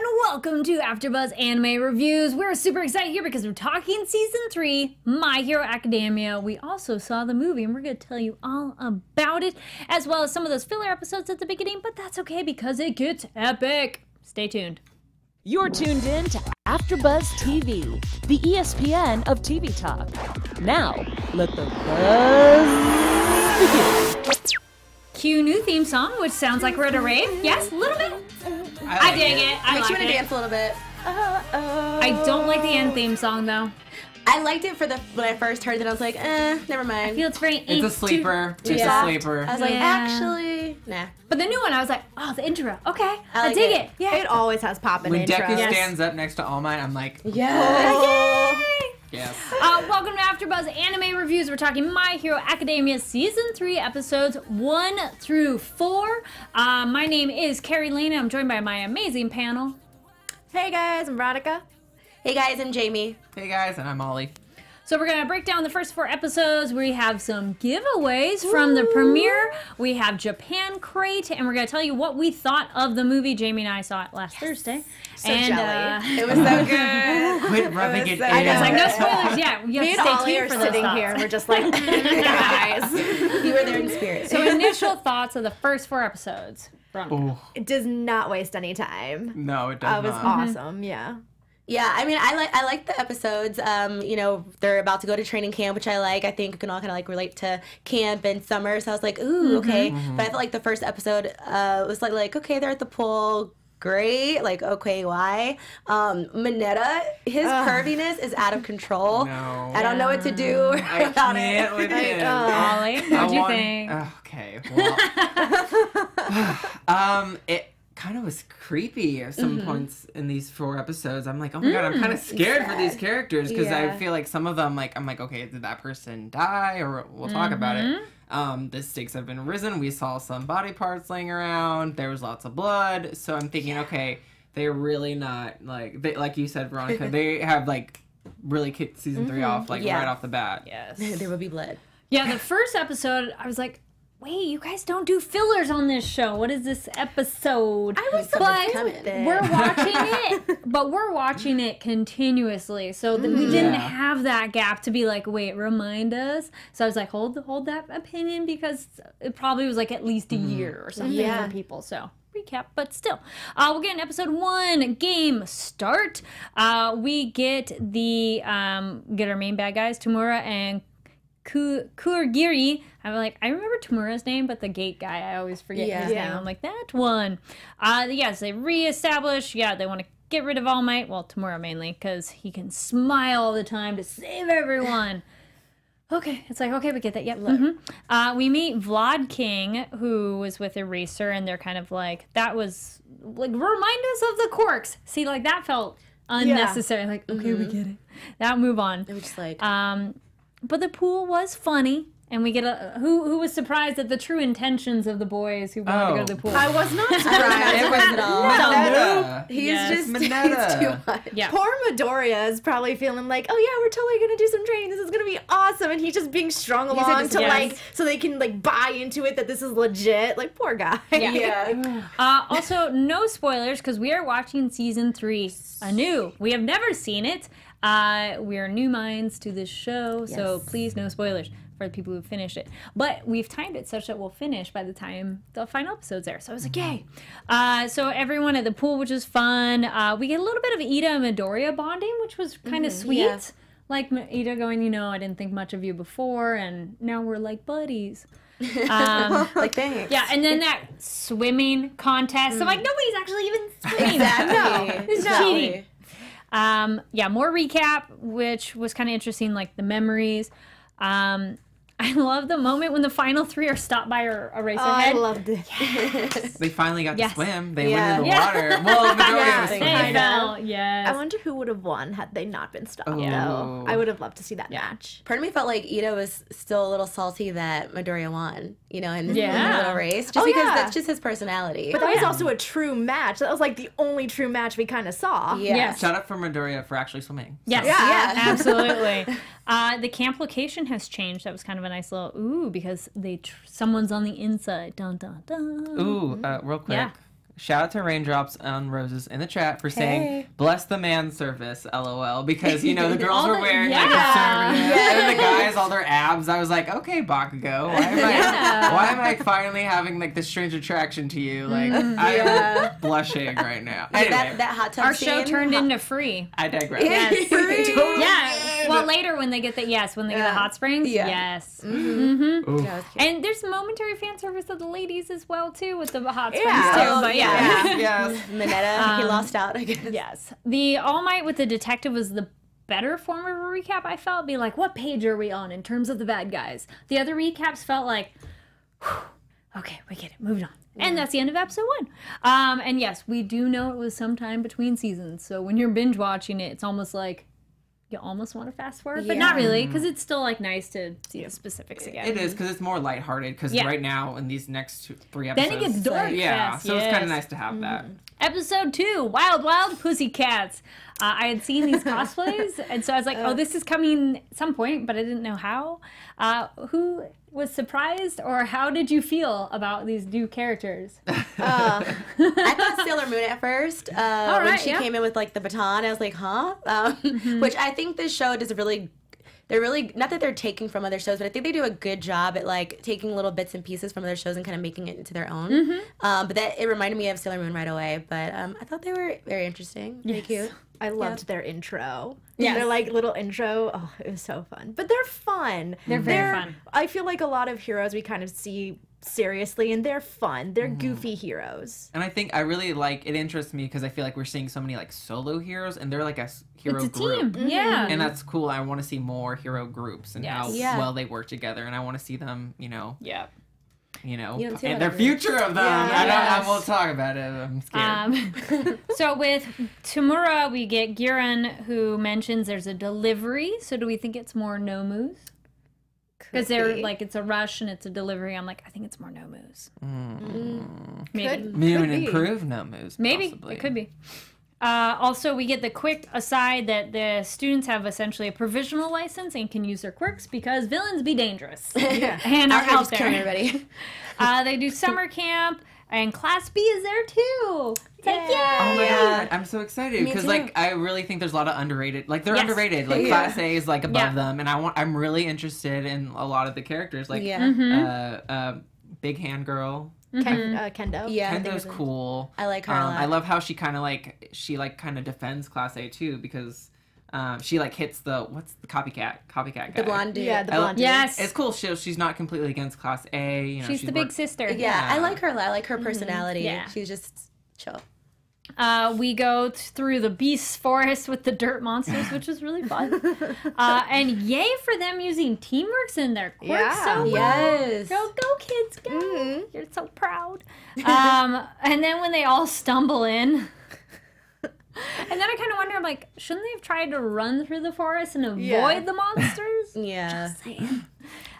and welcome to AfterBuzz Anime Reviews. We're super excited here because we're talking Season 3, My Hero Academia. We also saw the movie, and we're going to tell you all about it, as well as some of those filler episodes at the beginning, but that's okay because it gets epic. Stay tuned. You're tuned in to AfterBuzz TV, the ESPN of TV talk. Now, let the buzz begin. Cue new theme song, which sounds like we're at a rave. Yes, a little bit. I dig it. I Makes like you want to it. dance a little bit. I don't like the end theme song though. I liked it when I first heard it. I was like, never mind. I feel it's very. It's a sleeper. Too It's a soft. sleeper. I was like, actually, nah. But the new one, I was like, oh, the intro. Okay, I like dig it. it. Yeah. It always has pop in When intro. Deku stands up next to All Might, I'm like, Yeah. yes. Welcome to AfterBuzz Anime Reviews. We're talking My Hero Academia Season 3, Episodes 1 through 4. My name is Carrie Lane, and I'm joined by my amazing panel. Hey guys, I'm Veronica. Hey guys, I'm Jamie. Hey guys, and I'm Ollie. So we're going to break down the first 4 episodes. We have some giveaways from the premiere. We have Japan Crate, and we're going to tell you what we thought of the movie. Jamie and I saw it last Thursday. So and jelly. It was so good. Quit rubbing it in. I know. it's like, no spoilers yet. You Me have and to stay Ollie tuned are for those sitting thoughts. here and we're just like, guys. You were there in spirit. So initial thoughts of the first 4 episodes. Oh, It does not waste any time. no, it does It was not. awesome, yeah. Yeah, I mean, I like the episodes. You know, they're about to go to training camp, which I like. I think you can all kind of like relate to camp and summer. So I was like, ooh, okay. But I felt like the first episode was like, okay, they're at the pool. Great. Like, okay, why? Mineta, his curviness is out of control. No. I don't know what to do I about can't it. with him. Ollie, what'd you think? Okay, well, it kind of was creepy at some points in these 4 episodes. I'm like, oh my god, I'm kind of scared for these characters because I Yeah. feel like some of them, I'm like, okay, did that person die? Or we'll talk about it. The stakes have been risen. We saw some body parts laying around. There was lots of blood. So I'm thinking, okay, they're really not like you said, Veronica. They have really kicked season 3 off right off the bat. Yes. There will be blood. Yeah, the first episode, I was like, wait, you guys don't do fillers on this show. What is this episode? I was but with it. we're watching it, but we're watching it continuously. So we didn't have that gap to be like, wait, remind us. So I was like, hold that opinion because it probably was like at least a year or something Yeah. for people. So recap, but still. We'll get in episode 1, game start. We get get our main bad guys, Tamura and Kurogiri. I'm like, I remember Tamura's name, but the gate guy, I always forget his name. I'm like, that one. Yes, they reestablish. Yeah, they want to get rid of All Might. Well, Tamura mainly, because he can smile all the time to save everyone. Okay, it's like, okay, we get that. Yep. We meet Vlad King, who was with Eraser, and they're kind of like, that was, like, remind us of the quirks. See, like, that felt unnecessary. Like, okay, we get it. That move on. It was just like, But the pool was funny, and we get who was surprised at the true intentions of the boys who wanted to go to the pool. I was not surprised. it wasn't at all. Mineta. He's Yes. just Mineta. he's too much. Yeah. Poor Midoriya is probably feeling like, oh yeah, we're totally gonna do some training. This is gonna be awesome, and he's just being strung along just- to yes. so they can buy into it that this is legit. Like poor guy. Yeah. Also, no spoilers because we are watching season 3 anew. We have never seen it. We are new minds to this show, so please no spoilers for the people who finished it. But we've timed it such that we'll finish by the time the final episode's there. So I was like, yay. So everyone at the pool, which is fun. We get a little bit of Ida and Midoriya bonding, which was kind of sweet. yeah. Like Ida going, I didn't think much of you before, and now we're like buddies. Like, thanks. Yeah, and then that swimming contest. I'm like, nobody's actually even swimming. Exactly. It's cheating. More recap, which was kind of interesting, like the memories. I love the moment when the final 3 are stopped by Eraserhead. I loved it. They finally got Yes. to swim. They Yeah. went in the water. Well, Midoriya was They swimming. fell, yes. I wonder who would have won had they not been stopped. Oh. Though I would have loved to see that Yeah. match. Part of me felt like Ida was still a little salty that Midoriya won, in the Yeah. little race, just Oh, because yeah. that's just his personality. But that was also a true match. That was like the only true match we kind of saw. yeah. Yes. Shout out for Midoriya for actually swimming. Yes, Yeah. absolutely. The camp location has changed. That was kind of a nice little because someone's on the inside. Dun dun dun. Ooh, real quick. Yeah. shout out to Raindrops on Roses in the chat for saying, bless the man service, LOL. Because, the girls were wearing like conservative. And the guys, all their abs. I was like, okay, Bakugo, why am I finally having like this strange attraction to you? Like, I am blushing right now. Anyway, that hot tub our scene, show turned into Free. I digress. Yes. Totally. Yeah. Well, later when they get the get the hot springs. Yeah. Yes. Yeah, And there's momentary fan service of the ladies as well too with the hot springs Yeah. too. Oh, But yeah. Yes. Mineta, he lost out, I guess. Yes. The All Might with the detective was the better form of a recap, I felt. Be like, what page are we on in terms of the bad guys? The other recaps felt like, whew, okay, we get it, moving on. And that's the end of episode 1. And yes, we do know it was sometime between seasons. So when you're binge watching it, it's almost like you almost want to fast forward, but not really, because it's still like nice to see the specifics again. It is, because it's more lighthearted, because right now in these next 3 episodes. Then it gets dark. Yeah, Yes, so it's kind of yes. nice to have that. Episode 2, Wild Wild Pussycats. I had seen these cosplays, and so I was like, oh, this is coming at some point, but I didn't know how. Who was surprised, or how did you feel about these new characters? I thought Sailor Moon at first. When she yeah. came in with like the baton, I was like, huh? Which I think this show does they're really, not that they're taking from other shows, but I think they do a good job at like taking little bits and pieces from other shows and kind of making it into their own. But it reminded me of Sailor Moon right away. But I thought they were very interesting, very cute. I loved their intro. Yes. Their like little intro. Oh, it was so fun. But they're fun. They're very fun. I feel like a lot of heroes we kind of see seriously, and they're fun. They're goofy heroes. And I think I really like, it interests me because I feel like we're seeing so many like solo heroes, and they're like a hero It's a group. team, yeah. And that's cool. I want to see more hero groups and how Yeah. well they work together, and I want to see them, Yeah. don't see and that their future of them. Yeah. I won't talk about it. I'm scared. So with Tamura, we get Giran, who mentions there's a delivery. So do we think it's more Nomus? Because they're like, it's a rush and it's a delivery. I'm like, I think it's more Nomus. Maybe. Maybe an improved Nomus. Maybe. Possibly. It could be. Also, we get the quick aside that the students have essentially a provisional license and can use their quirks because villains be dangerous and are out Just killing there. everybody. They do summer camp, and Class B is there too. It's like, Oh my yay! god, I'm so excited Me because too. like I really think there's a lot of underrated. Like they're Yes. underrated. Like Yeah. Class A is like above Yeah. them, and I'm really interested in a lot of the characters. Like Big Hand Girl. Kendo. Yeah, Kendo's cool. I like her a lot. I love how she kind of defends Class A too because she like hits what's the copycat guy. the blonde dude. Yeah, the blonde dude. Yes. It's cool. She's not completely against Class A. You know, She's the big worked- sister. Yeah, I like her a lot. I like her personality. Yeah. She's just chill. We go through the beast forest with the dirt monsters, which was really fun. And yay for them using teamworks in their quirks Yeah. so well. Yes. Go kids, go. You're so proud. And then when they all stumble in, and then I kind of wonder, I'm like, shouldn't they have tried to run through the forest and avoid the monsters? Yeah.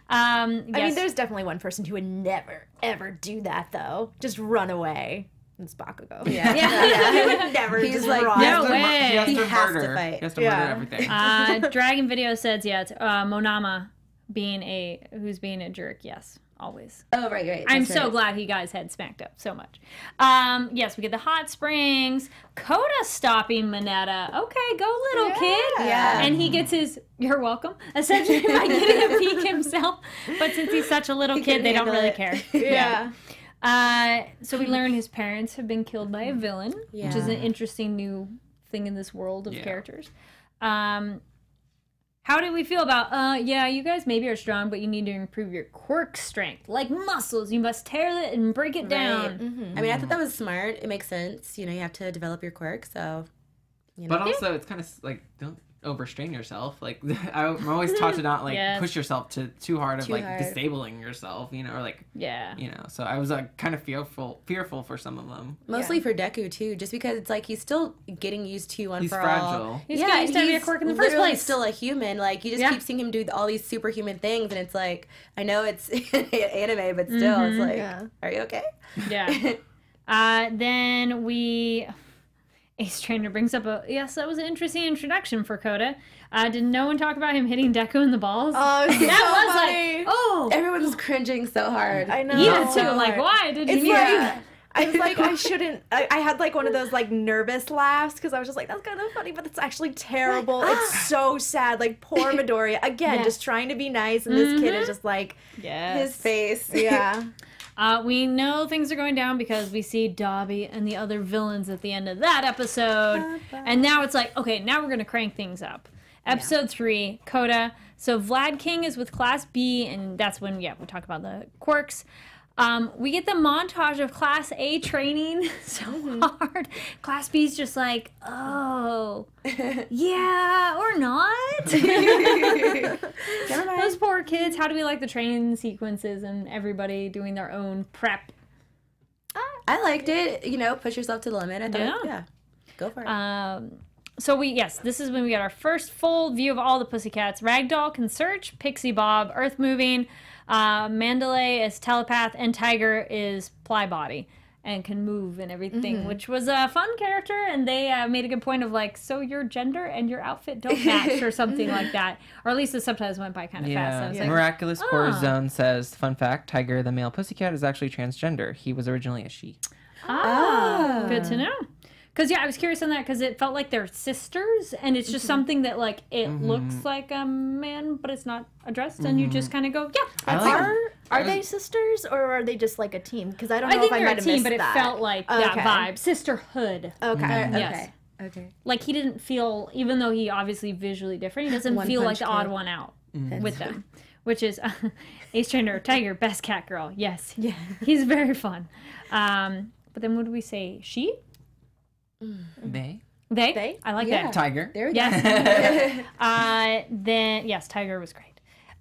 I mean, Yes. there's definitely one person who would never, ever do that, though. Just run away. It's Bakugo. Yeah. He would never He's just like, run. no He way. has He to has to murder. fight. He has to Yeah. murder everything. Dragon Video says, it's Monama being a jerk. Yes, always. Oh, right. I'm That's so right. glad he got his head smacked up so much. Yes, we get the hot springs. Coda stopping Mineta. Okay, go little kid. Yeah. And he gets his, you're welcome, essentially by getting a peek himself. But since he's such a little kid, couldn't they don't handle really it. care. Yeah. So we learn his parents have been killed by a villain, which is an Yeah. interesting new thing in this world of Yeah. characters. How do we feel about, you guys maybe are strong, but you need to improve your quirk strength. Like muscles, you must tear it and break it down. I mean, I thought that was smart. It makes sense. You know, you have to develop your quirk, so. You know. But also, it's kind of like, don't overstrain yourself. Like, I'm always taught to not like Yes. push yourself too hard of Too like hard. disabling yourself, you know, or like, Yeah. you know. So I was kind of fearful for some of them. Mostly for Deku, too, just because it's like he's still getting used to one He's for fragile. all. He's getting used to having a quirk in the first literally place. still a human. Like, you just Yeah. keep seeing him do all these superhuman things, and it's like, I know it's anime, but still, it's like, are you okay? Yeah. Then Ace Trainer brings up that was an interesting introduction for Coda. Did no one talk about him hitting Deku in the balls? Oh, it's that so was funny. like, oh. Everyone's cringing so hard. I know. He did too. So Like, hard. why did you It's need like, that? I was like, I shouldn't. I had like one of those like nervous laughs because I was just like, that's kind of funny, but it's actually terrible. It's so sad. Like poor Midoriya again, just trying to be nice, and this kid is just like, His face. yeah. We know things are going down because we see Dobby and the other villains at the end of that episode. And now it's like, okay, now we're going to crank things up. Episode 3, Coda. So Vlad King is with Class B, and that's when, we talk about the quirks. We get the montage of Class A training so hard. Class B's just like, oh, yeah, or not. Never mind. Those poor kids. How do we like the training sequences and everybody doing their own prep? I liked it. You know, push yourself to the limit. I thought, Yeah. Go for it. So this is when we get our first full view of all the Pussycats. Ragdoll can search, Pixie Bob, Earth Moving, Mandalay is telepath, and Tiger is Plybody and can move and everything, which was a fun character. And they made a good point of like, so your gender and your outfit don't match or something like that. Or at least the subtitles went by kind of fast. I was like, Miraculous Core Zone says, fun fact, Tiger, the male pussycat, is actually transgender. He was originally a she. Good to know. Because, I was curious on that because it felt like they're sisters, and it's just something that, like, it looks like a man, but it's not addressed, and you just kind of go, Are they sisters or are they just like a team? Because I don't I know think if I they're might a have team, missed but it that. felt like that vibe. Sisterhood. Okay. Yes. Okay. Like, he didn't feel, even though he obviously visually different, he doesn't feel like the odd one out with them. Which is Ace Trainer, Tiger, best cat girl. Yes. Yeah. He's very fun. But then what do we say? She? They? They? I like that. Tiger. There we go. Yes. Then, yes, Tiger was great.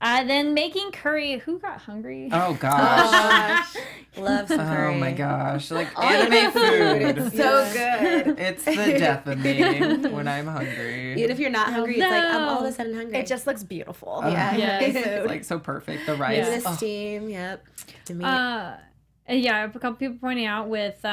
Then making curry. Who got hungry? Oh, gosh. Love some curry. Oh, my gosh. Like, anime food. It's so good. It's the death of me when I'm hungry. Even if you're not hungry, it's like, I'm all of a sudden hungry. It just looks beautiful. It's like so perfect. The rice. Even the steam, To me. A couple people pointing out with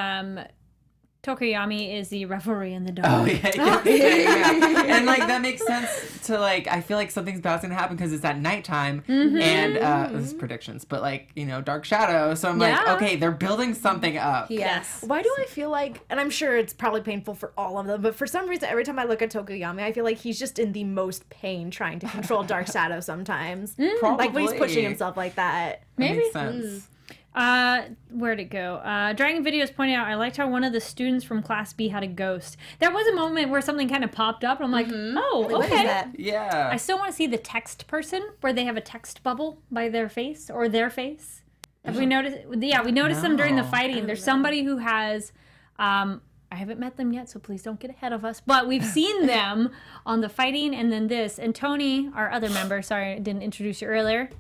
Tokoyami is the referee in the dark. Oh, yeah. And, like, that makes sense to, like, I feel like something's about to happen because it's at nighttime. And, this is predictions, but, like, Dark Shadow. So I'm like, okay, they're building something up. Yes. Why do I feel like, and I'm sure it's probably painful for all of them, but for some reason, every time I look at Tokoyami, I feel like he's just in the most pain trying to control Dark Shadow sometimes. Probably. Like when he's pushing himself like that. Maybe. Makes sense. Where'd it go? Dragon Videos pointed out, I liked how one of the students from Class B had a ghost. There was a moment where something kind of popped up, and I'm like, oh, okay. What is that? Yeah. I still want to see the text person, where they have a text bubble by their face, or their face. Have we noticed? Yeah, we noticed them during the fighting. There's somebody who has, I haven't met them yet, so please don't get ahead of us, but we've seen them on the fighting, and then this. And Tony, our other member, sorry, I didn't introduce you earlier.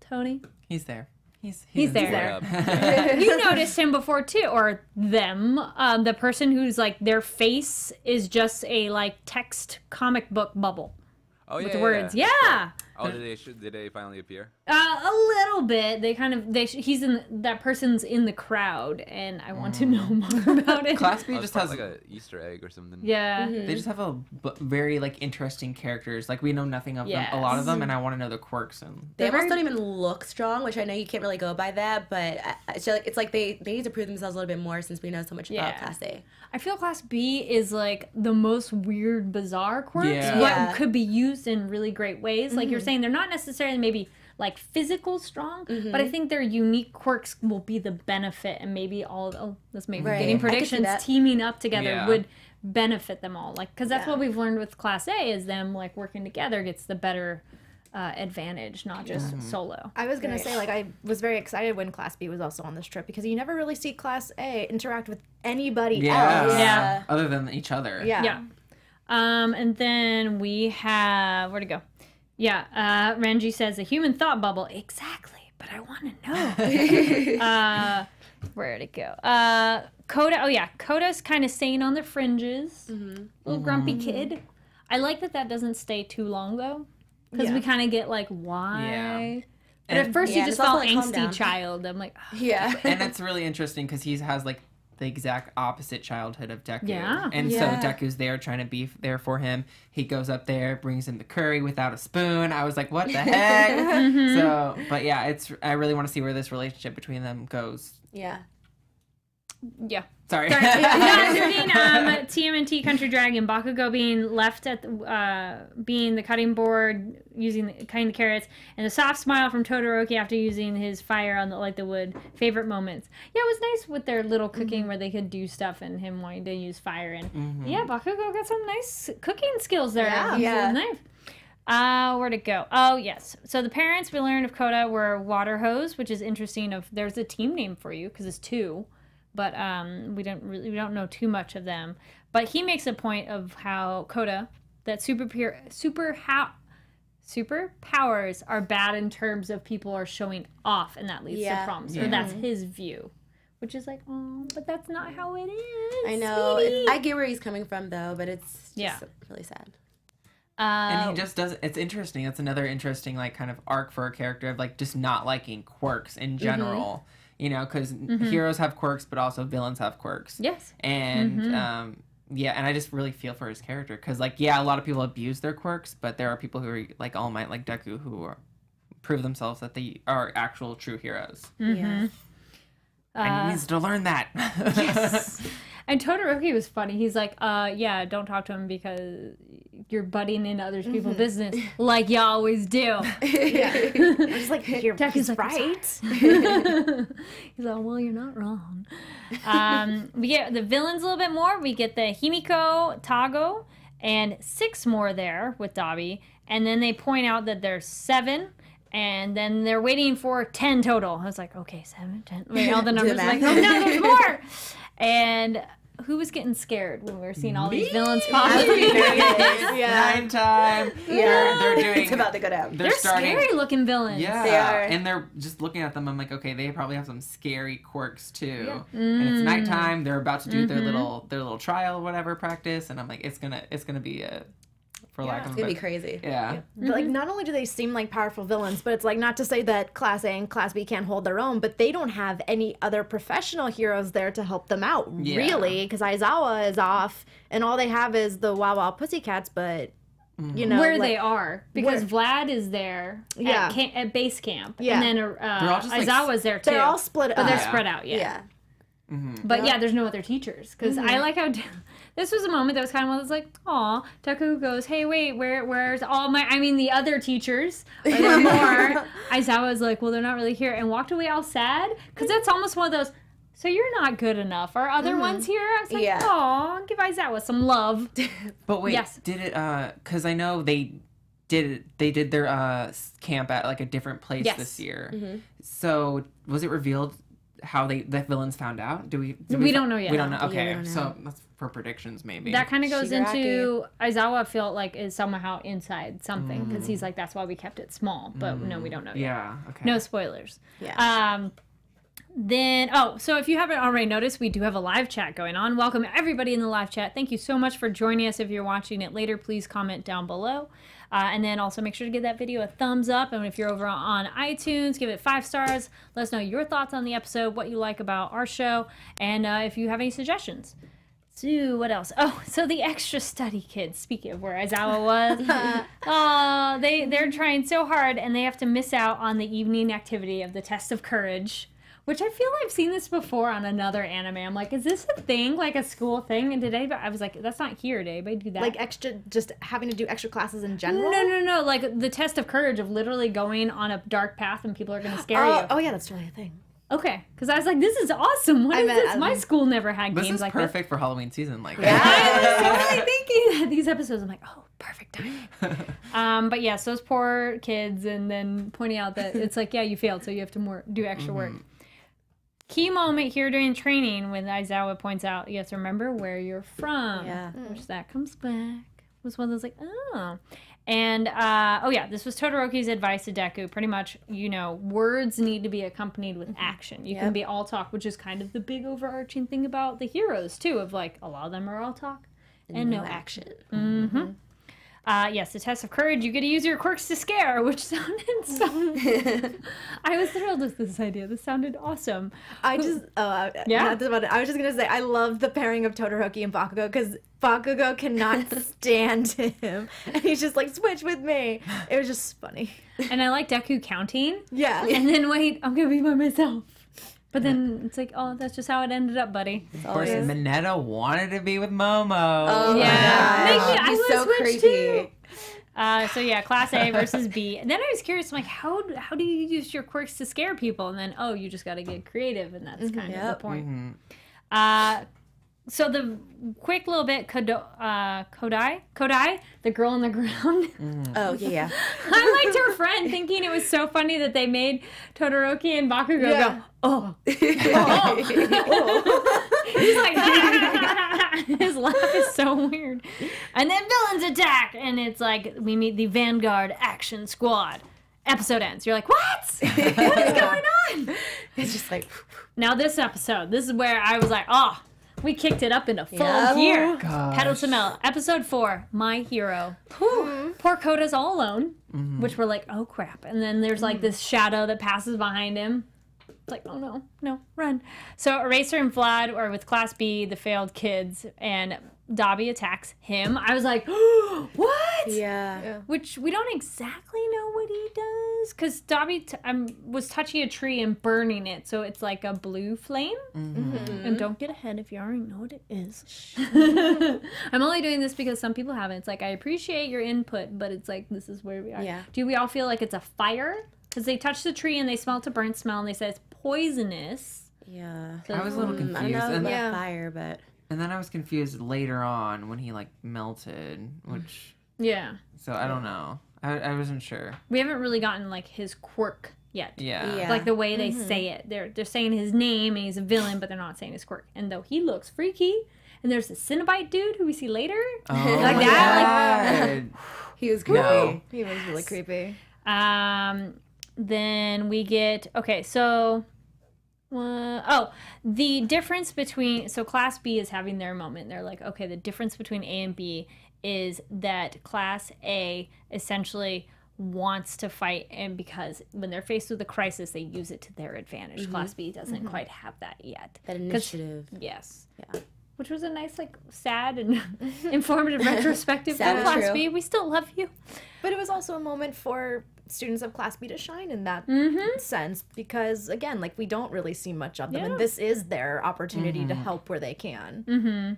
Tony. He's there. He's there. You noticed him before too, or them. The person who's like their face is just a like text comic book bubble with words. Yeah. Oh, did they finally appear? A little bit. He's in that person's in the crowd, and I want to know more about it. Class B just has like an Easter egg or something. Yeah. They just have very like interesting characters. Like we know nothing of them, a lot of them, and I want to know the quirks and. They almost don't even look strong, which I know you can't really go by that, but it's like they need to prove themselves a little bit more since we know so much about Class A. I feel Class B is like the most weird, bizarre quirks, but Yeah. could be used in really great ways. Like you're saying, they're not necessarily maybe like physical strong, but I think their unique quirks will be the benefit, and maybe this may be Right. getting I could see predictions, that. teaming up together Yeah. would benefit them all. Like, because that's what we've learned with Class A is them like working together gets the better advantage, not just solo. I was gonna say, like, I was very excited when Class B was also on this trip because you never really see Class A interact with anybody else. Yeah. Other than each other. Yeah. And then we have where'd it go? Yeah, Renji says a human thought bubble. Exactly, but I want to know. Where'd it go? Coda. Oh yeah, Coda's kind of staying on the fringes. Little grumpy kid. I like that doesn't stay too long though, because we kind of get like why. Yeah. But at first he Yeah, just it's also felt like, calm down. angsty child. I'm like, oh. Yeah. And it's really interesting because he has like the exact opposite childhood of Deku. Yeah. And Yeah. so Deku's there trying to be there for him. He goes up there, brings him the curry without a spoon. I was like, what the heck? So, but yeah, I really want to see where this relationship between them goes. Yeah. Yeah. Sorry. No, I was reading TMNT Country Dragon, Bakugo being left at being the cutting board, cutting the carrots, and a soft smile from Todoroki after using his fire on the wood. Favorite moments. Yeah, it was nice with their little cooking where they could do stuff and him wanting to use fire. And yeah, Bakugo got some nice cooking skills there. Yeah. Nice. Where'd it go? Oh, yes. So the parents, we learned of Koda, were Water Hose, which is interesting. There's a team name for you because it's 2. But we don't know too much of them. But he makes a point of how Koda, that superpowers are bad in terms of people are showing off, and that leads to problems. Or that's his view, which is like, oh, but that's not how it is. I know. I get where he's coming from, though, but it's just really sad. And he just does. It's interesting. It's another interesting kind of arc for a character of just not liking quirks in general. You know, because heroes have quirks, but also villains have quirks. Yes. And, and I just really feel for his character. Because, a lot of people abuse their quirks, but there are people who are, All Might, like Deku, who prove themselves that they are actual true heroes. Yeah. And he needs to learn that. Yes. And Todoroki was funny. He's like, yeah, don't talk to him because you're butting into other people's business like you always do. I'm just like, you're Deku's right. He's like, well, you're not wrong. We get the villains a little bit more. We get the Himiko, Tago, and 6 more there with Dabi. And then they point out that there's 7. And then they're waiting for 10 total. I was like, okay, 7, 10. Wait, all the numbers like, oh no, there's more. And who was getting scared when we were seeing all these villains pop up? Nine time. Yeah. They're doing. It's about to go down. They're scary looking villains. Yeah, they are. And they're just looking at them. I'm like, okay, they probably have some scary quirks too. Yeah. And it's nighttime. They're about to do their little trial, whatever practice. And I'm like, it's gonna be a. It's gonna be crazy. Yeah. Not only do they seem like powerful villains, but it's not to say that Class A and Class B can't hold their own, but they don't have any other professional heroes there to help them out, really, because Aizawa is off, and all they have is the Wow Wow Pussycats, but, you know. Where they are, because Vlad is there at base camp, and then Aizawa's there too. They're all split up. But they're spread out, But there's no other teachers, because I like how... This was a moment that was kind of one that's like, aw, Deku goes, hey, wait, where's all the other teachers? Are there more? Aizawa's like, well, they're not really here, and walked away all sad, because that's almost one of those, so you're not good enough. Are other ones here? I was like, aw, give Aizawa some love. But wait, did it, because I know they did their camp at, a different place this year. So, was it revealed how the villains found out? We don't know yet. We don't know. Okay, don't know. So that's for predictions, maybe. That kind of goes into Aizawa felt like is somehow inside something because he's like, that's why we kept it small. But no, we don't know yet. Yeah. Okay. No spoilers. Yeah. So if you haven't already noticed, we do have a live chat going on. Welcome everybody in the live chat. Thank you so much for joining us. If you're watching it later, please comment down below. And then also make sure to give that video a thumbs up. And if you're over on iTunes, give it 5 stars. Let us know your thoughts on the episode, what you like about our show, and if you have any suggestions. So what else? Oh, so the extra study kids, speaking of where Aizawa was, they're trying so hard and they have to miss out on the evening activity of the test of courage. Which I feel I've seen this before on another anime. I'm like, is this a thing, like a school thing? And today, I was like, that's not here. Did anybody do that? Like extra, just having to do extra classes in general? No. Like the test of courage of literally going on a dark path and people are going to scare you. Oh yeah, that's totally a thing. Okay, because I was like, this is awesome. What is this? My school never had games like this. This is perfect for Halloween season. I was totally thinking that these episodes. I'm like, oh, perfect timing. But yes, those poor kids, and then pointing out that it's like, yeah, you failed, so you have to do extra work. Key moment here during training when Aizawa points out, you have to remember where you're from. Yeah. Which that comes back. Was one that's like, oh. And, this was Todoroki's advice to Deku. Pretty much, words need to be accompanied with action. You can be all talk, which is kind of the big overarching thing about the heroes, too, of like, a lot of them are all talk and no action. Yes, the test of courage, you get to use your quirks to scare, which sounded so... I was thrilled with this idea. This sounded awesome. I was just going to say, I love the pairing of Todoroki and Bakugo, because Bakugo cannot stand him. And he's just like, switch with me. It was just funny. And I like Deku counting. Yeah. And then, wait, I'm going to be by myself. But then it's like, oh, that's just how it ended up, buddy. Of course, Mineta wanted to be with Momo. Oh Yeah. my Maybe gosh. I He's would so switch creepy. too. So yeah, Class A versus B. And then I was curious, I'm like, how do you use your quirks to scare people? And then, oh, you just got to get creative, and that's kind of the point. So the quick little bit, Kodai, the girl on the ground. Oh, yeah. I liked her friend, thinking it was so funny that they made Todoroki and Bakugo go, oh. He's like, his laugh is so weird. And then villains attack, and it's like, we meet the Vanguard Action Squad. Episode ends. You're like, what? What is going on? It's just like... Now this episode, this is where I was like, oh, we kicked it up into full gear. Pedal to metal. Episode 4, My Hero. Poor Koda's all alone, which we're like, oh crap. And then there's like this shadow that passes behind him. It's like, oh no, run. So Eraser and Vlad are with Class B, the failed kids, and Dobby attacks him. I was like, what? Yeah. Which we don't exactly know what he does, because Dobby was touching a tree and burning it, so it's like a blue flame. And don't get ahead if you already know what it is. I'm only doing this because some people haven't. It's like, I appreciate your input, but it's like, this is where we are. Yeah. Do we all feel like it's a fire? Because they touch the tree and they smell a burnt smell, and they say it's poisonous. Yeah. I was a little confused. I don't know and, about fire, but... and then I was confused later on when he like melted, which... Yeah. So I don't know. I wasn't sure. We haven't really gotten like his quirk yet. Yeah. Like the way they say it. They're saying his name and he's a villain, but they're not saying his quirk. And though he looks freaky, and there's the Cinnabite dude who we see later. Oh, like that. God. He was creepy. No. He was really creepy. Then we get, okay, so, the difference between, so Class B is having their moment. They're like, okay, the difference between A and B is that Class A essentially wants to fight, and because when they're faced with a crisis, they use it to their advantage. Class B doesn't quite have that yet. That initiative. Yes. Yeah. Which was a nice, like, sad and informative retrospective for Sad but Class true. B. We still love you. But it was also a moment for students of Class B to shine in that sense, because again, like, we don't really see much of them, and this is their opportunity to help where they can.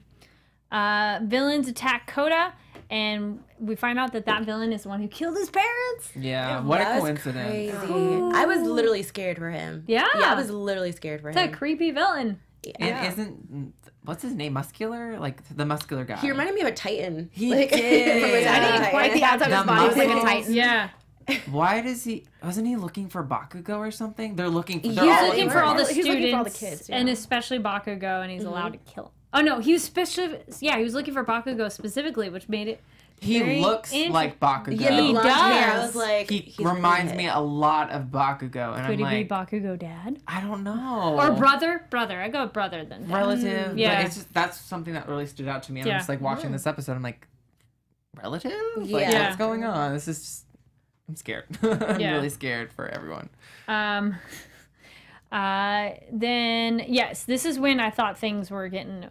Villains attack Koda, and we find out that villain is the one who killed his parents. Yeah, what a That was coincidence. crazy. I was literally scared for him. Yeah. I was literally scared for It's a him. creepy villain. And isn't, what's his name, Muscular? Like, the muscular guy. He reminded me of a Titan. He like, did. from Attack on I didn't Titan. quite the outside of his body was like a muscles. titan. Yeah. Why does he, wasn't he looking for Bakugo or something? They're looking for, they're He's all looking for all the He's students, looking for all the kids, and especially Bakugo, and he's allowed to kill. Oh no, he was he was looking for Bakugo specifically, which made it. He very looks like Bakugo. Yeah, the He blonde hair. I does. was like, He he's reminds really me a lot of Bakugo, and Could I'm he like, be Bakugo dad I don't know. or brother? Brother, I go with brother then. Dad. Relative. Yeah. But it's just, that's something that really stood out to me. I'm Yeah. just like watching this episode, I'm like, relative? Like, Yeah. what's going on? This is just, I'm scared. I'm Yeah. really scared for everyone. Then yes, this is when I thought things were getting.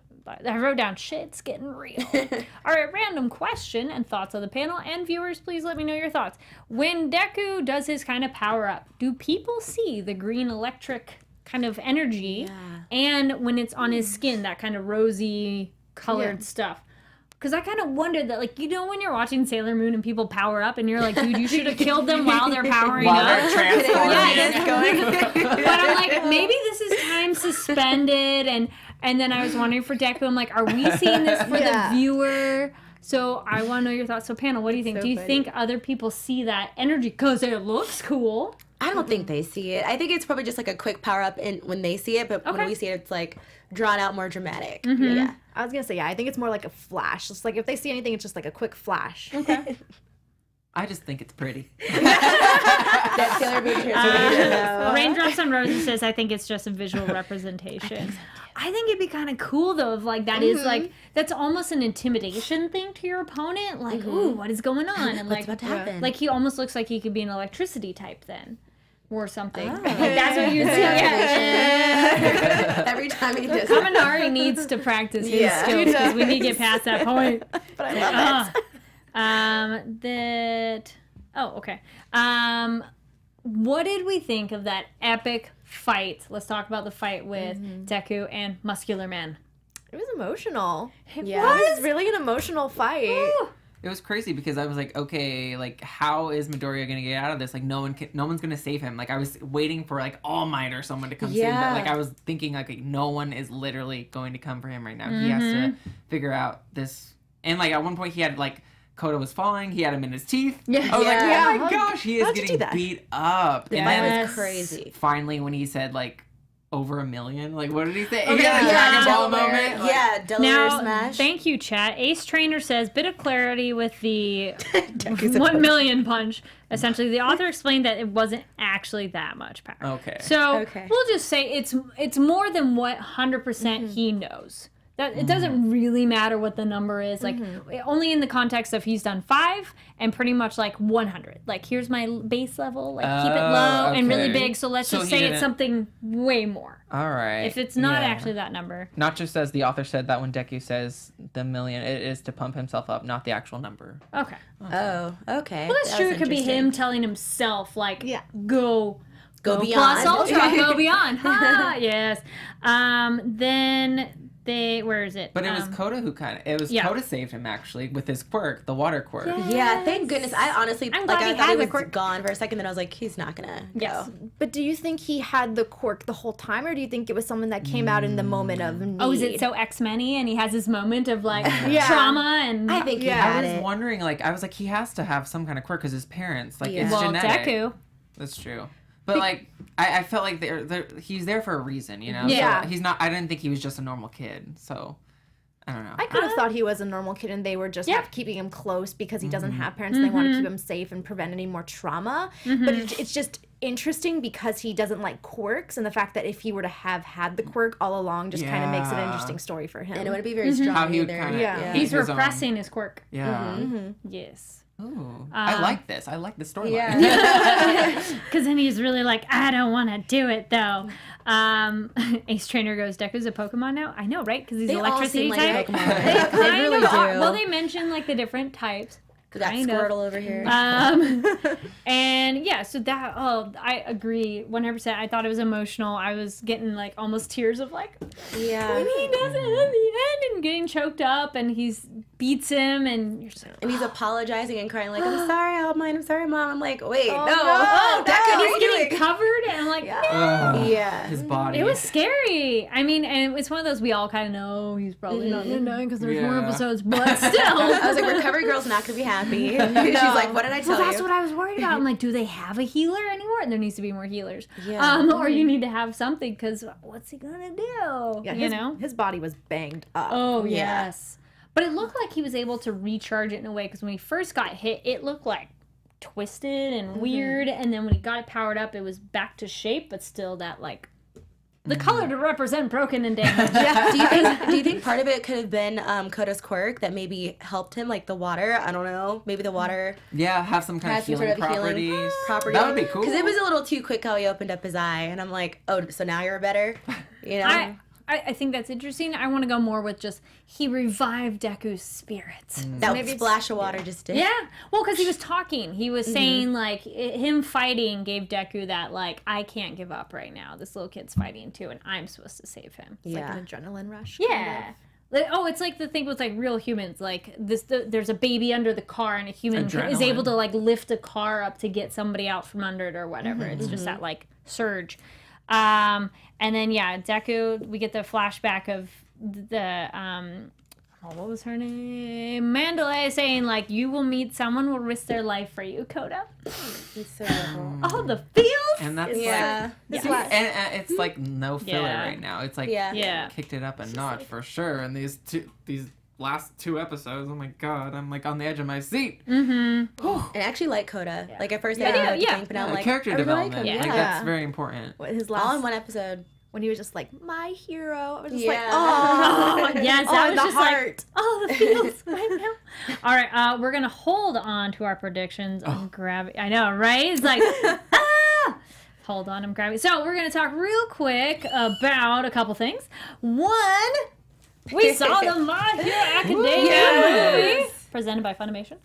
I wrote down shit's getting real. All right, random question and thoughts of the panel and viewers. Please let me know your thoughts. When Deku does his kind of power up, do people see the green electric kind of energy? Yeah. And when it's on his skin, that kind of rosy colored stuff. Because I kind of wondered that, like, you know, when you're watching Sailor Moon and people power up and you're like, dude, you should have killed them while they're powering While up. they're transforming. But I'm like, maybe this is time suspended, and then I was wondering for Deku, I'm like, are we seeing this for the viewer? So I want to know your thoughts. So panel, what do you think? So Do you funny. think other people see that energy because it looks cool? I don't think they see it. I think it's probably just like a quick power up when they see it, but when we see it, it's like drawn out, more dramatic. Yeah. I was gonna say, yeah, I think it's more like a flash. It's like if they see anything, it's just like a quick flash. Okay. I just think it's pretty. That Sailor Moon transformation. Raindrops on Roses says, I think it's just a visual representation. I think it'd be kind of cool though if like that is like that's almost an intimidation thing to your opponent. Like, ooh, what is going on? And What's like, about to happen? like he almost looks like he could be an electricity type then, or something. Like that's what you see. Yeah. Every time he does it. Kaminari needs to practice his skills because we need to get past that point. But I love it. Okay. what did we think of that epic fight? Let's talk about the fight with Deku and Muscular Man. It was emotional. It It was really an emotional fight. It was crazy because I was like, okay, like how is Midoriya gonna get out of this? Like no one's gonna save him. Like I was waiting for like All Might or someone to come save him. But like I was thinking like no one is literally going to come for him right now. He has to figure out this. And like at one point he had like Koda was falling. He had him in his teeth. I was like, oh my gosh, he is How'd you do getting that? beat up. The And fight then was crazy. finally when he said like over 1 million, like what did he say? Okay, He had a Dragon Ball Delaware. moment. Like, Yeah, Delaware Now, smash. thank you, chat. Ace Trainer says, bit of clarity with the 1 million punch. Essentially, the author explained that it wasn't actually that much power. Okay. So Okay. we'll just say it's more than what 100% he knows. That it doesn't really matter what the number is. Like only in the context of he's done 5 and pretty much like 100. Like here's my base level. Like keep it low and really okay. big. So let's So just he say didn't- it's something way more. All right. If it's not Yeah. actually that number. Not just as the author said that when Deku says the million, it is to pump himself up, not the actual number. Okay. Oh, okay. Well, that's That true. was it could be interesting. him telling himself, like, Go plus beyond. ultra, go beyond. Ha! Yes. Then where is it? But it was Koda who Koda saved him actually with his quirk, the water quirk. Yeah, thank goodness. I honestly, I'm like, glad I he thought had he the was quirk. gone for a second, then I was like, he's not gonna Yes. go. But do you think he had the quirk the whole time, or do you think it was something that came out in the moment of need? Oh, is it so X-Men-y and he has his moment of, like, trauma and... I think he Yeah. had I was it. wondering, like, I was like, he has to have some kind of quirk because his parents, like, it's well, genetic. Deku. That's true. But like, I felt like he's there for a reason, you know. Yeah. So he's not. I didn't think he was just a normal kid. So I don't know. I could have thought he was a normal kid and they were just Yeah. keeping him close because he doesn't have parents and they want to keep him safe and prevent any more trauma. But it's just interesting because he doesn't like quirks, and the fact that if he were to have had the quirk all along just kind of makes it an Yeah. interesting story for him. And it wouldn't be very strong How he would either. kind of Yeah. He's repressing his quirk. Yeah. Yes. Ooh, I like this. I like the storyline. Yeah. Because then he's really like, I don't want to do it, though. Ace Trainer goes, Deku's a Pokemon now? I know, right? Because he's They all electricity seem like type. Pokemon. They kind really of are. do. Well, they mention, like, the different types. We got Kind of. Squirtle over here. And yeah, so that, I agree 100%. I thought it was emotional. I was getting like almost tears of like, yeah. when he does it in the end and getting choked up and he's beats him and you're just like, And he's apologizing and crying like, I'm sorry, All Might, I'm sorry, Mom. I'm like, wait, no. oh, Deku, and what are he's you getting doing? covered and I'm like, no. Yeah. His body. It was scary. I mean, and it's one of those we all kind of know he's probably not gonna die because there's more Yeah. episodes, but still. I was like, Recovery Girl's not going to be happy. She's like, what did I tell Well, that's you? what I was worried about. I'm like, do they have a healer anymore? And there needs to be more healers. Yeah. Or you need to have something because what's he gonna do? Yeah, you know? his body was banged up. Oh, Yeah. yes. But it looked like he was able to recharge it in a way because when he first got hit, it looked like twisted and weird. And then when he got it powered up, it was back to shape, but still that, like, the color to represent broken and damaged. Yeah. Do you think part of it could have been Koda's quirk that maybe helped him, like the water? I don't know. Maybe the water Yeah, have some kind has of some healing sort of properties. healing property. That would be cool. Because it was a little too quick how he opened up his eye, and I'm like, oh, so now you're better? You know? I think that's interesting. I want to go more with just he revived Deku's spirits. that Maybe splash of water just did. Yeah. Well, because he was talking. He was saying, like, him fighting gave Deku that, like, I can't give up right now. This little kid's fighting too, and I'm supposed to save him. It's like an adrenaline rush. Yeah. Like, it's like the thing with, like, real humans. Like, there's a baby under the car, and a human is Adrenaline. able to, like, lift a car up to get somebody out from under it or whatever. It's just that, like, surge. And then, yeah, Deku, we get the flashback of the, what was her name? Mandalay saying, like, you will meet someone who will risk their life for you, Koda. He's so beautiful. Oh, the feels! And that's Yeah. and it's like no filler Yeah. right now. It's like Yeah. kicked it up a notch for sure. And these last 2 episodes, oh my god, I'm like on the edge of my seat. And I actually like Koda. Like, at first I didn't know what to think, but now I'm The like, character I really like development, him. like Yeah. that's very important. What, his All last in one episode. when he was just like my hero. I was just Yeah. like, oh, Yes, oh, that was the just heart. like, oh, the feels right now. All right, we're gonna hold on to our predictions on gravity. I know, right? It's like, hold on, I'm grabbing. So we're gonna talk real quick about a couple things. One, we saw the My Hero Academia movie presented by Funimation.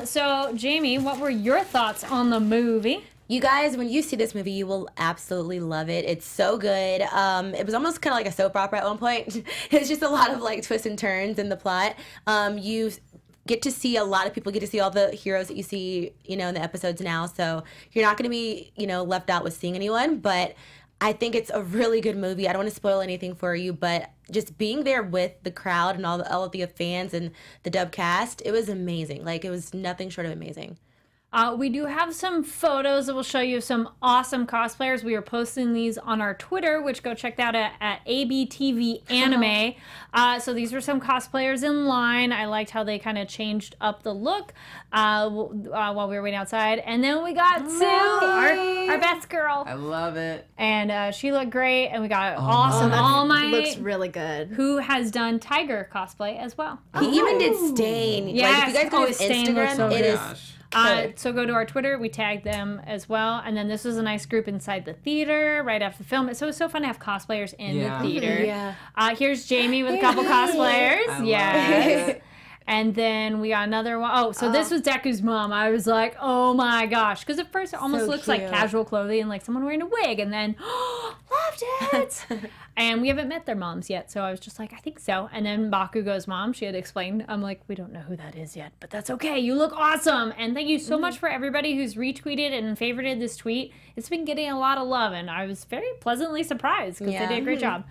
So Jamie, what were your thoughts on the movie? You guys, when you see this movie, you will absolutely love it. It's so good. It was almost kind of like a soap opera at one point. It's just a lot of like twists and turns in the plot. You get to see a lot of people get to see all the heroes that you see, in the episodes now. So you're not going to be, left out with seeing anyone. But I think it's a really good movie. I don't want to spoil anything for you, but just being there with the crowd and all of the fans and the dub cast, it was amazing. Like, it was nothing short of amazing. We do have some photos that will show you some awesome cosplayers. We are posting these on our Twitter, which go check that out at ABTV Anime. So these were some cosplayers in line. I liked how they kind of changed up the look while we were waiting outside. And then we got Sue, our best girl. I love it. And she looked great. And we got awesome All Might. Looks really good. Who has done Tiger cosplay as well. He even did Stain. Yes. Like, if you guys go to his Stain looks Instagram, so it good. is... So go to our Twitter. We tagged them as well. And then this was a nice group inside the theater right after the film. So it was so fun to have cosplayers in the theater. Yeah. Here's Jamie with a couple cosplayers. Yes. And then we got another one. Oh, so this was Deku's mom. I was like, oh my gosh. Because at first it almost looks like casual clothing and like someone wearing a wig. And then, loved it. And we haven't met their moms yet. So I was just like, I think so. And then Bakugo's mom, she had explained. I'm like, we don't know who that is yet. But that's okay. You look awesome. And thank you so much for everybody who's retweeted and favorited this tweet. It's been getting a lot of love. And I was very pleasantly surprised because they did a great job.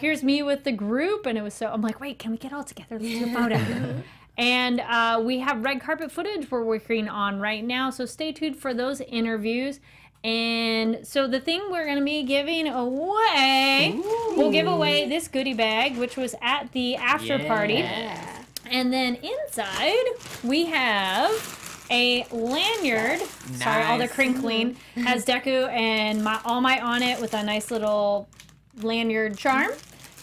Here's me with the group, and it was so, I'm like, wait, can we get all together? Let's do a photo. And we have red carpet footage we're working on right now, so stay tuned for those interviews. And so the thing we're going to be giving away, we'll give away this goodie bag, which was at the after party. And then inside, we have a lanyard. Nice. Sorry, all the crinkling. Has Deku and All Might on it with a nice little lanyard charm.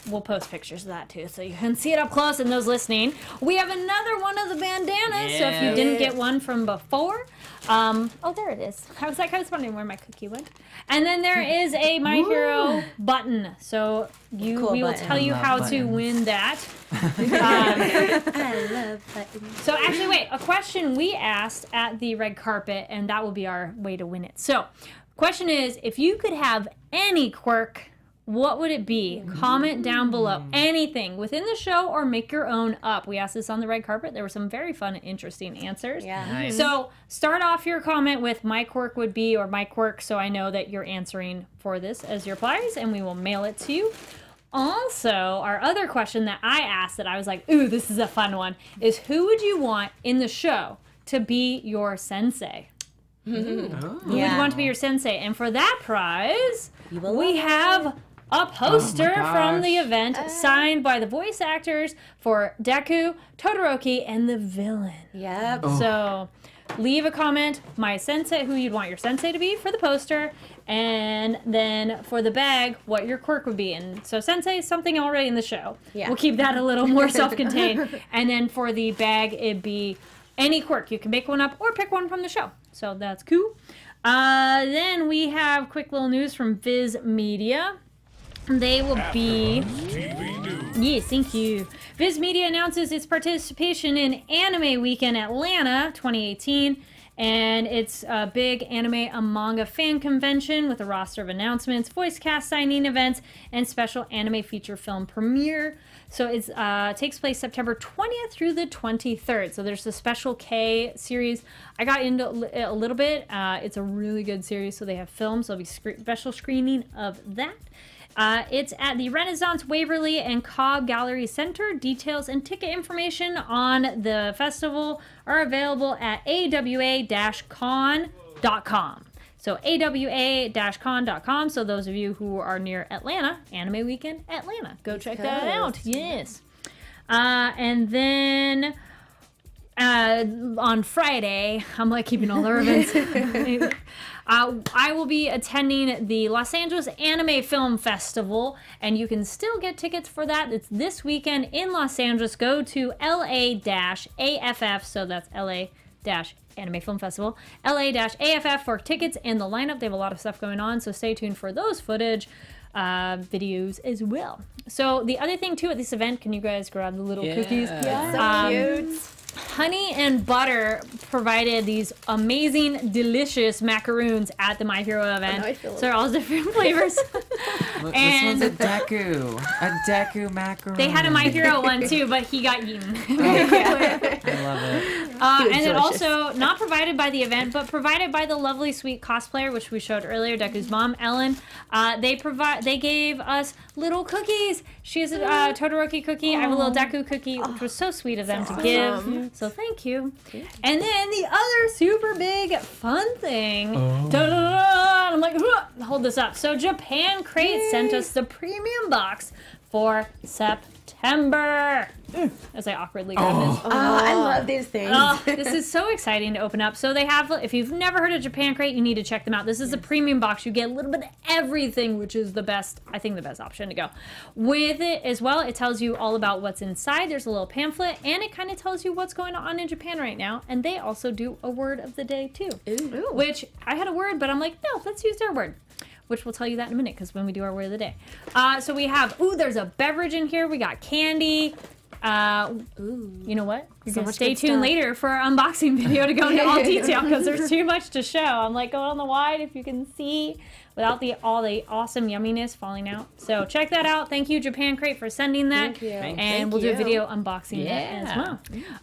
We'll post pictures of that too, so you can see it up close. And those listening, we have another one of the bandanas. So if you didn't get one from before, oh, there it is. I was wondering where my cookie went. And then there is a My Hero button. So we will tell you how to win that. I love buttons. So actually, wait, a question we asked at the red carpet, and that will be our way to win it. So, question is, if you could have any quirk, what would it be? Comment down below. Anything within the show or make your own up. We asked this on the red carpet. There were some very fun and interesting answers. Yeah. Nice. So start off your comment with my quirk would be or my quirk, so I know that you're answering for this as your prize, and we will mail it to you. Also, our other question that I asked that I was like, ooh, this is a fun one, is who would you want in the show to be your sensei? Who would you want to be your sensei? And for that prize, we have a poster from the event signed by the voice actors for Deku, Todoroki, and the villain. Yep. So leave a comment, my sensei, who you'd want your sensei to be for the poster, and then for the bag, what your quirk would be. And so sensei is something already in the show. Yeah. We'll keep that a little more self-contained. And then for the bag, it'd be any quirk. You can make one up or pick one from the show. So that's cool. Then we have quick little news from Viz Media. They will be... Yes, thank you. Viz Media announces its participation in Anime Weekend Atlanta 2018. And it's a big anime and manga fan convention with a roster of announcements, voice cast signing events, and special anime feature film premiere. So it takes place September 20th through the 23rd. So there's the Special K series. I got into it a little bit. It's a really good series. So they have films. There'll be special screening of that. It's at the Renaissance Waverly and Cobb Gallery Center. Details and ticket information on the festival are available at awa-con.com. So awa-con.com. So those of you who are near Atlanta, Anime Weekend Atlanta, go check that out. Yes. And then on Friday, I'm like keeping all the events. I will be attending the Los Angeles Anime Film Festival, and you can still get tickets for that. It's this weekend in Los Angeles. Go to LA-AFF, so that's LA-Anime Film Festival, LA-AFF for tickets and the lineup. They have a lot of stuff going on, so stay tuned for those footage videos as well. So the other thing too at this event, can you guys grab the little cookies? So cute. Honey and Butter provided these amazing, delicious macaroons at the My Hero event. now I feel So they're all different flavors. Look, And- this one's a Deku. A Deku macaron. They had a My Hero one too, but he got eaten. I love it. And then also not provided by the event, but provided by the lovely sweet cosplayer, which we showed earlier, Deku's mom, Ellen. They gave us little cookies. She has a Todoroki cookie. I have a little Deku cookie, which was so sweet of them to give. So thank you. And then the other super big fun thing. Da-da-da, I'm like, hold this up. So Japan Crate sent us the premium box for September. As I awkwardly grab this. Oh, I love these things. Oh, this is so exciting to open up. So they have, if you've never heard of Japan Crate, you need to check them out. This is a premium box. You get a little bit of everything, which is the best, I think the best option to go. With it as well, it tells you all about what's inside. There's a little pamphlet, and it kind of tells you what's going on in Japan right now. And they also do a word of the day, too. Ooh. Which, I had a word, but I'm like, no, let's use their word. Which we'll tell you that in a minute, because when we do our word of the day. So we have, there's a beverage in here. We got candy. You know what? You're gonna stay tuned later for our unboxing video to go into all detail because there's too much to show. I'm like going on the wide if you can see without all the awesome yumminess falling out. So check that out. Thank you, Japan Crate, for sending that. Thank you. And we'll do a video unboxing that as well.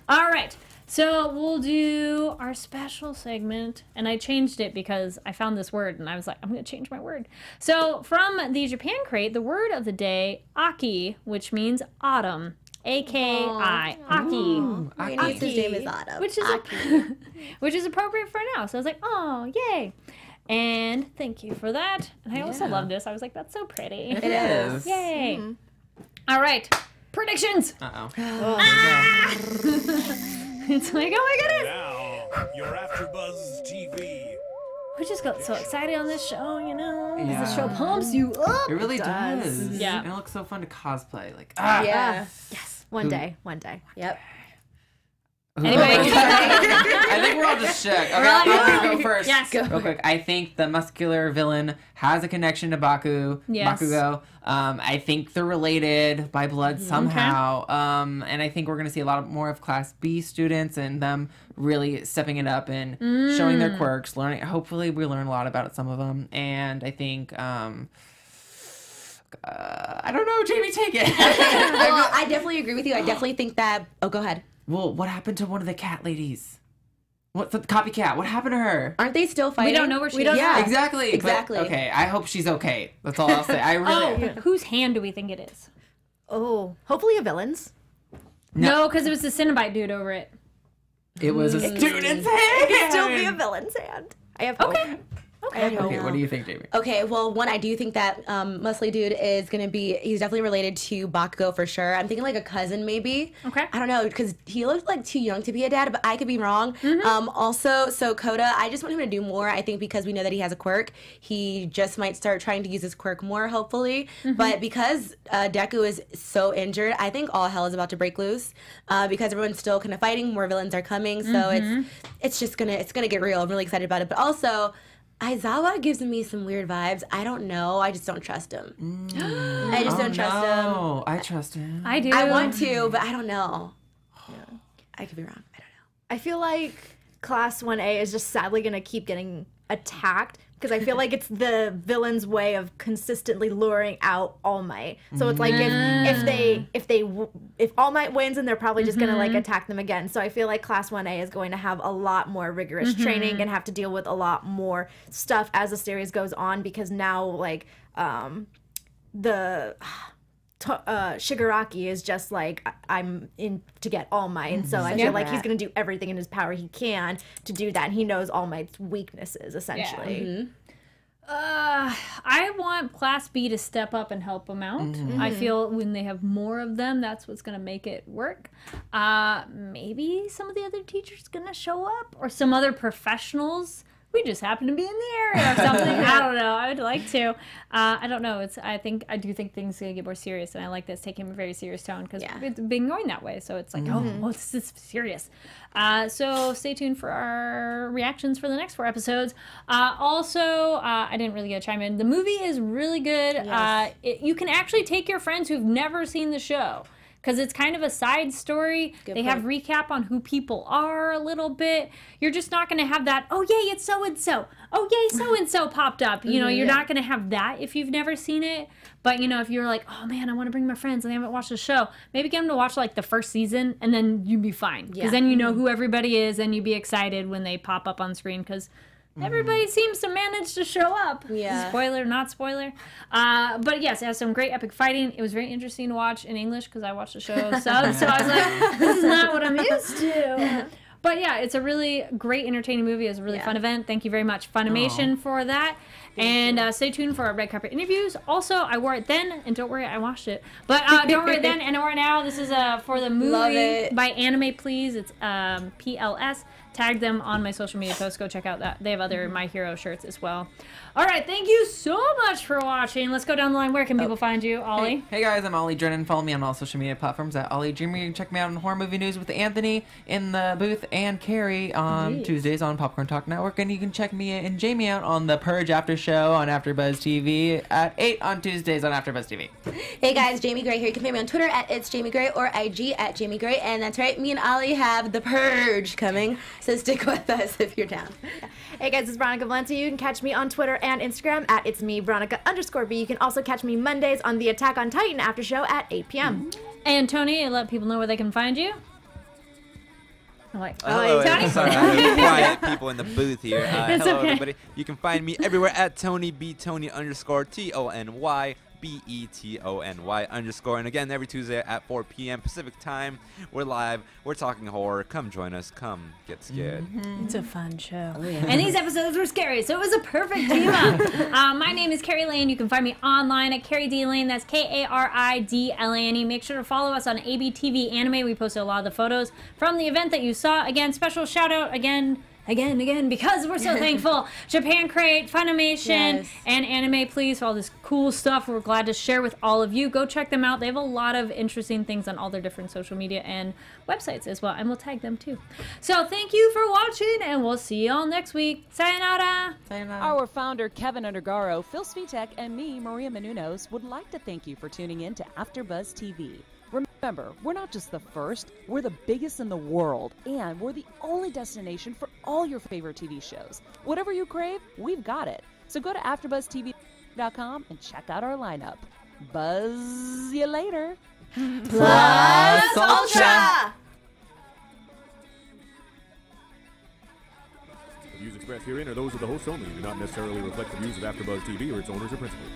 All right. So we'll do our special segment, and I changed it because I found this word, and I was like, I'm going to change my word. So from the Japan Crate, the word of the day, Aki, which means autumn. A-K-I. Aki. My niece's name is Autumn. Which is appropriate for now. So I was like, oh, yay. And thank you for that. And I also love this. I was like, that's so pretty. It is. Yay. All right. Predictions. It's like, oh my goodness. Now, your AfterBuzz TV. We just got so excited on this show, you know? Yeah. The show pumps you up. It really does. Yeah. And it looks so fun to cosplay. Like, Yeah. Yes. One day. Yep. Anyway. I think we're all just shook. Okay, I'm gonna go first. Yes. Real quick. I think the muscular villain has a connection to Bakugo. I think they're related by blood somehow. And I think we're gonna see a lot more of Class B students and them really stepping it up and showing their quirks, learning. Hopefully, we learn a lot about some of them. And I think. I don't know, Jamie, take it. Well, I definitely agree with you. I definitely think that. Oh, go ahead. Well, what happened to one of the cat ladies? What's the copycat? What happened to her? Aren't they still fighting? We don't know where she is. Yeah. Exactly. Exactly. But, okay, I hope she's okay. That's all I'll say. I really. Whose hand do we think it is? Oh, hopefully a villain's. No, because it was the Cinnabite dude over it. It was a student's hand. It could still be a villain's hand. I have hope. Okay, what do you think, Jamie? Okay, well, one, I do think that Muscly Dude is going to be, he's definitely related to Bakugo for sure. I'm thinking like a cousin maybe. Okay. I don't know, because he looks like too young to be a dad, but I could be wrong. Also, so Coda, I just want him to do more. I think because we know that he has a quirk, he just might start trying to use his quirk more, hopefully. But because Deku is so injured, I think all hell is about to break loose because everyone's still kind of fighting. More villains are coming, so it's just gonna get real. I'm really excited about it. But also, Aizawa gives me some weird vibes. I don't know. I just don't trust him. I just don't trust him. Oh, I trust him. I do. I want to, but I don't know. I could be wrong. I don't know. I feel like Class 1A is just sadly going to keep getting attacked because I feel like it's the villain's way of consistently luring out All Might. So it's like if All Might wins, and they're probably just going to like attack them again. So I feel like Class 1A is going to have a lot more rigorous training and have to deal with a lot more stuff as the series goes on because now like Shigaraki is just like, I'm in to get All Might, and so I feel like he's going to do everything in his power he can to do that, and he knows All Might's weaknesses, essentially. I want Class B to step up and help them out. I feel when they have more of them, that's what's going to make it work. Maybe some of the other teachers going to show up, or some other professionals. We just happen to be in the area or something. I don't know. I would like to. I don't know. I do think things are gonna get more serious, and I like this taking a very serious tone because it's been going that way. So it's like, oh, this is serious. So stay tuned for our reactions for the next 4 episodes. Also, I didn't really get to chime in. The movie is really good. Yes. You can actually take your friends who've never seen the show. because it's kind of a side story. They have recap on who people are a little bit. You're just not going to have that, oh, yay, it's so-and-so. Oh, yay, so-and-so popped up. You know, you're not going to have that if you've never seen it. But, you know, if you're like, oh, man, I want to bring my friends and they haven't watched the show, maybe get them to watch, like, the first season, and then you'd be fine. Because then you know who everybody is, and you'd be excited when they pop up on screen, because everybody seems to manage to show up. Yeah. Spoiler, not spoiler. But yes, it has some great epic fighting. It was very interesting to watch in English because I watched the show subbed. So I was like, this is not what I'm used to. But yeah, it's a really great, entertaining movie. It was a really fun event. Thank you very much, Funimation, for that. And stay tuned for our red carpet interviews. Also, I wore it then, and don't worry, I washed it. But don't wear it then, and I wear it now. This is for the movie by Anime Please. It's PLS. Tag them on my social media posts. Go check out that. They have other My Hero shirts as well. All right, thank you so much for watching. Let's go down the line. Where can people find you, Ollie? Hey guys, I'm Ollie Drennan. Follow me on all social media platforms at Ollie Dreamer. You can check me out on Horror Movie News with Anthony in the booth and Carrie on Tuesdays on Popcorn Talk Network. And you can check me and Jamie out on the Purge After Show on AfterBuzz TV at 8 on Tuesdays on AfterBuzz TV. Hey guys, Jamie Gray here. You can find me on Twitter at It's Jamie Gray or IG at Jamie Gray. And that's right, me and Ollie have the Purge coming. So stick with us if you're down. Hey guys, it's Veronica Valencia. You can catch me on Twitter and Instagram at It's Me Veronica_B. You can also catch me Mondays on the Attack on Titan after show at 8 p.m. And Tony, let people know where they can find you. Hello, Tony? sorry, I have quiet people in the booth here. Hello, okay. everybody. You can find me everywhere at Tony B Tony _TONY. BETONY_. And again, every Tuesday at 4 p.m. Pacific time, we're live. We're talking horror. Come join us. Come get scared. It's a fun show. And these episodes were scary, so it was a perfect team up. My name is Carrie Lane. You can find me online at Carrie D Lane. That's KARIDLANE. Make sure to follow us on ABTV Anime. We posted a lot of the photos from the event that you saw. Again, special shout out again, because we're so thankful. Japan Crate, Funimation, and Anime Please for all this cool stuff we're glad to share with all of you. Go check them out. They have a lot of interesting things on all their different social media and websites as well, and we'll tag them too. So thank you for watching, and we'll see y'all next week. Sayonara! Our founder, Keven Undergaro, Phil Svitek, and me, Maria Menounos, would like to thank you for tuning in to AfterBuzz TV. Remember, we're not just the first, we're the biggest in the world, and we're the only destination for all your favorite TV shows. Whatever you crave, we've got it. So go to AfterBuzzTV.com and check out our lineup. Buzz you later. Plus Ultra! The views expressed herein are those of the hosts only and do not necessarily reflect the views of AfterBuzz TV or its owners or principals.